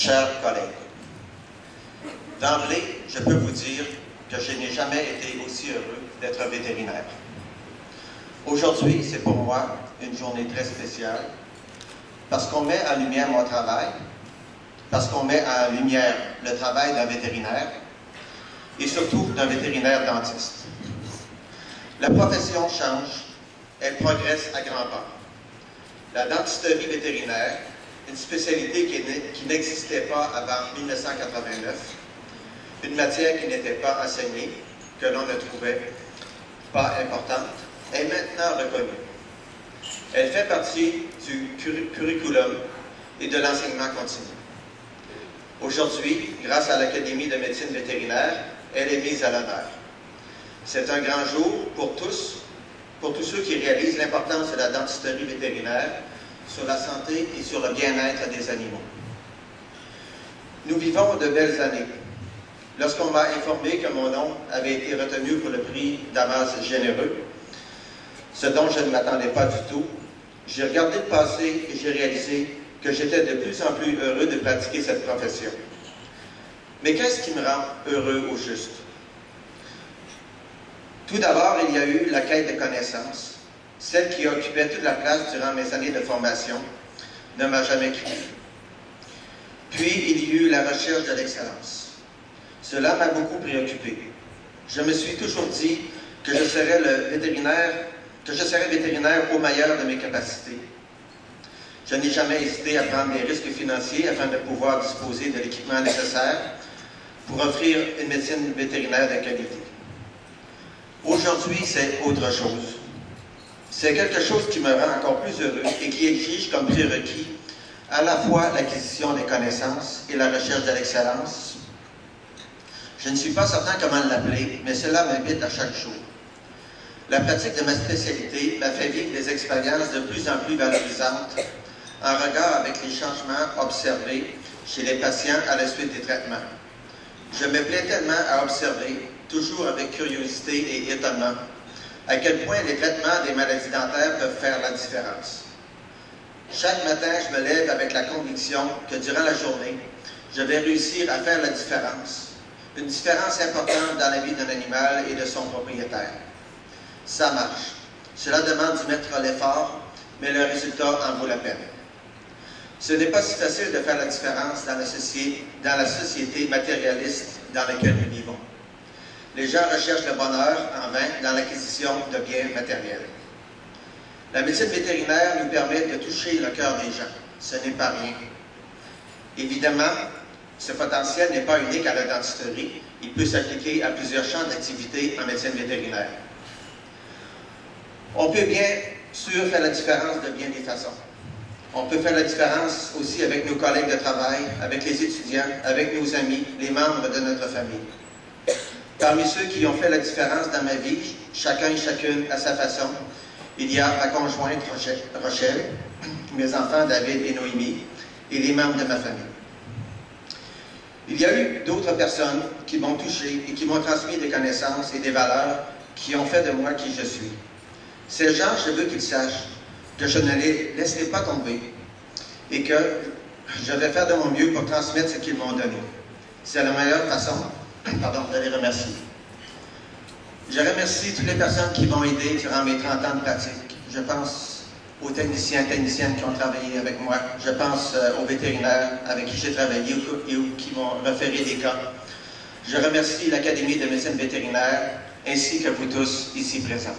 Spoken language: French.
chers collègues. D'emblée, je peux vous dire que je n'ai jamais été aussi heureux d'être vétérinaire. Aujourd'hui, c'est pour moi une journée très spéciale parce qu'on met en lumière mon travail, parce qu'on met en lumière le travail d'un vétérinaire et surtout d'un vétérinaire dentiste. La profession change, elle progresse à grands pas. La dentisterie vétérinaire, une spécialité qui n'existait pas avant 1989, une matière qui n'était pas enseignée, que l'on ne trouvait pas importante, est maintenant reconnue. Elle fait partie du curriculum et de l'enseignement continu. Aujourd'hui, grâce à l'Académie de médecine vétérinaire, elle est mise à l'honneur. C'est un grand jour pour tous ceux qui réalisent l'importance de la dentisterie vétérinaire sur la santé et sur le bien-être des animaux. Nous vivons de belles années. Lorsqu'on m'a informé que mon nom avait été retenu pour le prix Damas généreux, ce dont je ne m'attendais pas du tout, j'ai regardé le passé et j'ai réalisé que j'étais de plus en plus heureux de pratiquer cette profession. Mais qu'est-ce qui me rend heureux au juste? Tout d'abord, il y a eu la quête de connaissances. Celle qui occupait toute la place durant mes années de formation ne m'a jamais quitté. Puis, il y a eu la recherche de l'excellence. Cela m'a beaucoup préoccupé. Je me suis toujours dit que je serais vétérinaire au meilleur de mes capacités. Je n'ai jamais hésité à prendre des risques financiers afin de pouvoir disposer de l'équipement nécessaire pour offrir une médecine vétérinaire de qualité. Aujourd'hui, c'est autre chose. C'est quelque chose qui me rend encore plus heureux et qui exige comme prérequis à la fois l'acquisition des connaissances et la recherche de l'excellence. Je ne suis pas certain comment l'appeler, mais cela m'invite à chaque jour. La pratique de ma spécialité m'a fait vivre des expériences de plus en plus valorisantes en regard avec les changements observés chez les patients à la suite des traitements. Je me plais tellement à observer, toujours avec curiosité et étonnement, à quel point les traitements des maladies dentaires peuvent faire la différence. Chaque matin, je me lève avec la conviction que durant la journée, je vais réussir à faire la différence, une différence importante dans la vie d'un animal et de son propriétaire. Ça marche. Cela demande d'y mettre l'effort, mais le résultat en vaut la peine. Ce n'est pas si facile de faire la différence dans la société matérialiste dans laquelle nous vivons. Les gens recherchent le bonheur en vain dans l'acquisition de biens matériels. La médecine vétérinaire nous permet de toucher le cœur des gens. Ce n'est pas rien. Évidemment, ce potentiel n'est pas unique à la dentisterie. Il peut s'appliquer à plusieurs champs d'activité en médecine vétérinaire. On peut bien sûr faire la différence de bien des façons. On peut faire la différence aussi avec nos collègues de travail, avec les étudiants, avec nos amis, les membres de notre famille. Parmi ceux qui ont fait la différence dans ma vie, chacun et chacune à sa façon, il y a ma conjointe Rochelle, mes enfants David et Noémie, et les membres de ma famille. Il y a eu d'autres personnes qui m'ont touché et qui m'ont transmis des connaissances et des valeurs qui ont fait de moi qui je suis. Ces gens, je veux qu'ils sachent que je ne les laisserai pas tomber et que je vais faire de mon mieux pour transmettre ce qu'ils m'ont donné. C'est la meilleure façon de les remercier. Je remercie toutes les personnes qui m'ont aidé durant mes 30 ans de pratique. Je pense aux techniciens et techniciennes qui ont travaillé avec moi. Je pense aux vétérinaires avec qui j'ai travaillé ou qui m'ont référé des cas. Je remercie l'Académie de médecine vétérinaire ainsi que vous tous ici présents.